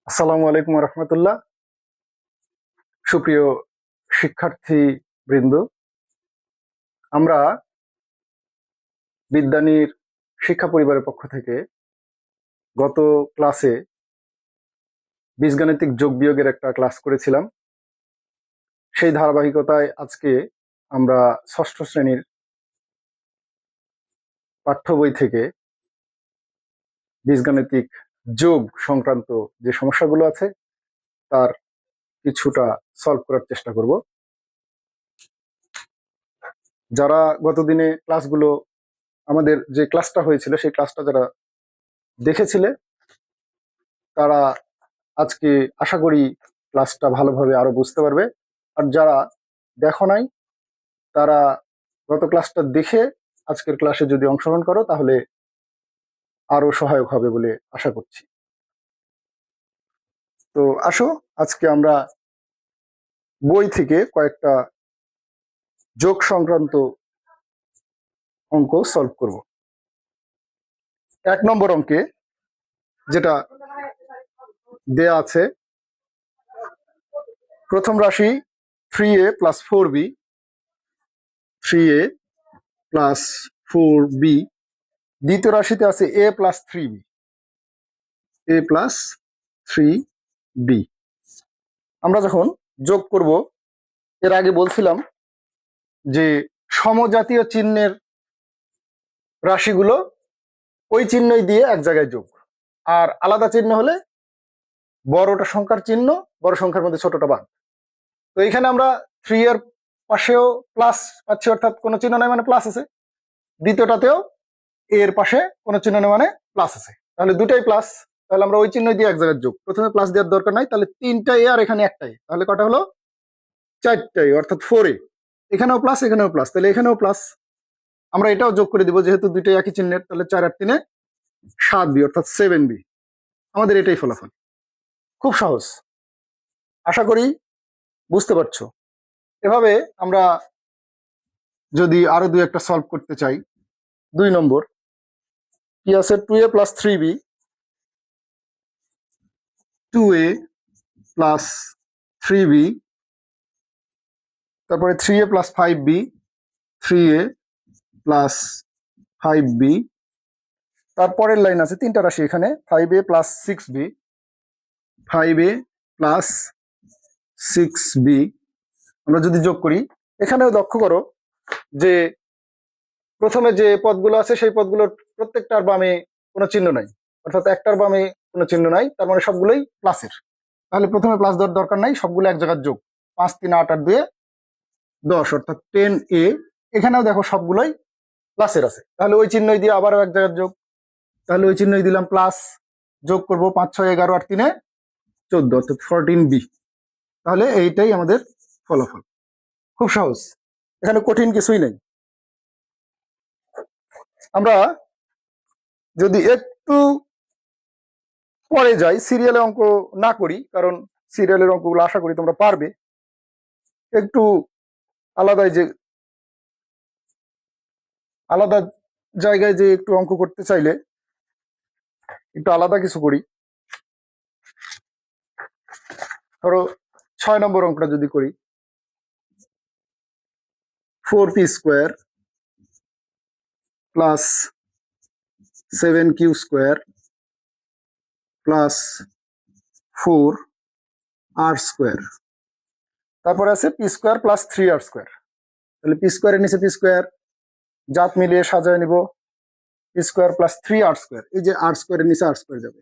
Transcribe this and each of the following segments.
আসসালামু আলাইকুম রহমতুল্লাহ। সুপ্রিয় শিক্ষার্থী বৃন্দ, আমরা বিদ্যানীর শিক্ষা পরিবারের পক্ষ থেকে গত ক্লাসে বীজগাণিতিক যোগ বিয়োগের একটা ক্লাস করেছিলাম। সেই ধারাবাহিকতায় আজকে আমরা ষষ্ঠ শ্রেণীর পাঠ্য বই থেকে বীজগাণিতিক যোগ সংক্রান্ত যে সমস্যাগুলো আছে তার কিছুটা সলভ করার চেষ্টা করব। যারা গতদিনে ক্লাসগুলো আমাদের যে ক্লাসটা হয়েছিল সেই ক্লাসটা যারা দেখেছিলে তারা আজকে আশা করি ক্লাসটা ভালোভাবে আরো বুঝতে পারবে। আর যারা দেখো নাই তারা গত ক্লাসটা দেখে আজকের ক্লাসে যদি অংশগ্রহণ করো তাহলে আরো সহায়ক হবে বলে আশা করছি। তো আসো আজকে আমরা বই থেকে কয়েকটা যোগ সংক্রান্ত অঙ্ক সলভ করব। 1 নম্বর অঙ্কে যেটা দেয়া আছে, প্রথম রাশি 3a + 4b, 3a + 4b, দ্বিতীয় রাশিতে আছে a + 3b, a + 3b। আমরা যখন যোগ করব এর আগে বলছিলাম যে সমজাতীয় চিহ্নের রাশিগুলো ওই চিহ্নই দিয়ে এক জায়গায় যোগ, আর আলাদা চিহ্ন হলে বড়টা সংখ্যার চিহ্ন, বড় সংখ্যার মধ্যে ছোটটা বাদ। তো এখানে আমরা 3 এর পাশেও প্লাস পাচ্ছি, অর্থাৎ কোনো চিহ্ন নাই মানে প্লাস আছে। দ্বিতীয়টাতেও এর পাশে কোনো চিহ্ন নেই মানে প্লাস আছে, তাহলে দুটাই প্লাস। তাহলে আমরা ওই চিহ্ন দিয়ে এক জায়গায় যোগ, প্রথমে প্লাস দেওয়ার দরকার নাই। তাহলে 3টা এ আর এখানে একটাই, তাহলে কটা হলো? 4টাই, অর্থাৎ 4a। এখানেও প্লাস এখানেও প্লাস, তাহলে এখানেও প্লাস। আমরা এটাও যোগ করে দিব যেহেতু দুইটাই একই চিহ্নের, তাহলে 4 আর 3 7b, অর্থাৎ 7b। আমাদের এটাই ফলাফল। খুব সহজ, আশা করি বুঝতে পারছো। এভাবে আমরা যদি আরো দুই একটা সলভ করতে চাই, 2 নম্বর কি আছে? 2a + 3b, 2a + 3b, তারপরে 3a + 5b, 3a + 5b। তারপরের লাইন আছে 3টা রাশি এখানে, 5a + 6b, 5a + 6b। আমরা যদি যোগ করি, এখানেও লক্ষ্য করো যে প্রথমে যে পদগুলো আছে সেই পদগুলোর প্রত্যেকটার বামে কোনো চিহ্ন নাই, অর্থাৎ একটার বামে কোনো চিহ্ন নাই, তার মানে সবগুলোই প্লাসের। তাহলে প্রথমে প্লাস দেওয়ার দরকার নাই, সবগুলো এক জায়গার যোগ। 5 3 8 আর 2 10, অর্থাৎ 10a। এখানেও দেখো সবগুলোই প্লাসের আছে, তাহলে ওই চিহ্নই দিয়ে আবারও এক জায়গার যোগ, তাহলে ওই চিহ্নই দিলাম প্লাস। যোগ করবো 5 6 11 আর 3 14, অর্থাৎ 14b। তাহলে এইটাই আমাদের ফলাফল। খুব সহজ, এখানে কঠিন কিছুই নেই। আমরা যদি একটু পরে যাই, সিরিয়ালে অঙ্ক না করি, কারণ সিরিয়ালের অঙ্কগুলো আশা করি তোমরা পারবে। একটু আলাদাই যে আলাদা জায়গায় যে একটু অঙ্ক করতে চাইলে একটু আলাদা কিছু করি। ধরো 6 নম্বর অঙ্কটা যদি করি, 4p² + 7q² + 4r², তারপরে আছে p² + 3r²। তাহলে p² এর নিচে p², জাত মিলিয়ে সাজায় নিব, p² + 3r²। এই যে r² এর নিচে r² যাবে,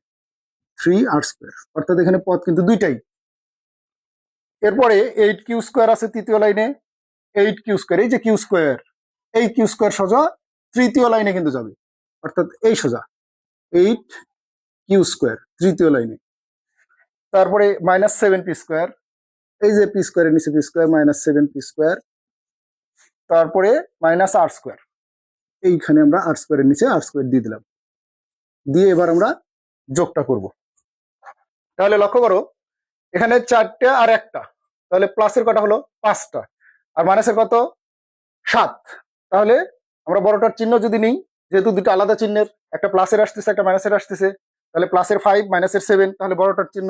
3r², অর্থাৎ এখানে পদ কিন্তু দুইটাই। এরপরে 8q² আছে তৃতীয় লাইনে, 8q², এই যে q², এই q² সোজা তৃতীয় লাইনে কিন্তু যাবে, অর্থাৎ এই সোজা 8q² তৃতীয় লাইনে। তারপরে -7p², এই যে p² এর নিচে p², -7p²। তারপরে -r², এইখানে আমরা r² এর নিচে r² দিয়ে দিলাম, দিয়ে এবার আমরা যোগটা করব। তাহলে লক্ষ্য করো এখানে 4টে আর 1টা, তাহলে প্লাসের কটা হলো? 5টা, আর মাইনাসের কত? 7। তাহলে আমরা বড়টার চিহ্ন যদি নিই, যেহেতু দুটো আলাদা চিহ্নের, একটা প্লাসের আসতেছে একটা মাইনাসের আসতেছে, তাহলে প্লাসের 5 মাইনাসের 7, তাহলে বড়টার চিহ্ন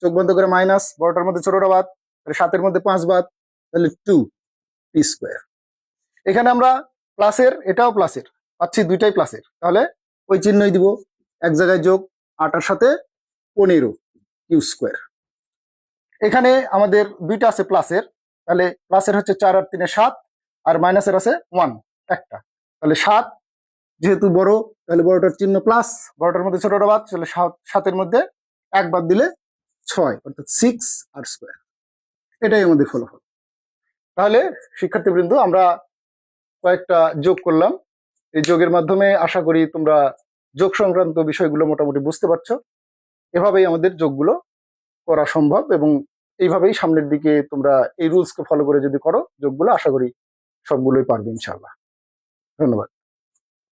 চোখ বন্ধ করে মাইনাস, বড়টার মধ্যে ছোটটা বাদ, তাহলে 7-এর মধ্যে 5 বাদ, তাহলে 2p স্কোয়ার। এখানে আমরা প্লাসের, এটাও প্লাসের পাচ্ছি, দুইটাই প্লাসের, তাহলে ওই চিহ্নই দিব, এক জায়গায় যোগ, 8-এর সাথে 15q স্কোয়ার। এখানে আমাদের দুইটা আছে প্লাসের, তাহলে প্লাসের হচ্ছে 4 আর 3 7, আর মাইনাসের আছে 1 একটা, তাহলে 7 যেহেতু বড়, তাহলে বড়টার চিহ্ন প্লাস, বড়টার মধ্যে ছোটটা বাদ, তাহলে 7-এর মধ্যে 1 বাদ দিলে 6, অর্থাৎ 6r স্কোয়ার। এটাই আমাদের ফলাফল। তাহলে শিক্ষার্থীবৃন্দ, আমরা কয়েকটা যোগ করলাম। এই যোগের মাধ্যমে আশা করি তোমরা যোগ সংক্রান্ত বিষয়গুলো মোটামুটি বুঝতে পারছো। এভাবেই আমাদের যোগগুলো করা সম্ভব, এবং এইভাবেই সামনের দিকে তোমরা এই রুলসকে ফলো করে যদি করো যোগগুলো, আশা করি সবগুলোই পারবে ইনশাআল্লাহ। ধন্যবাদ।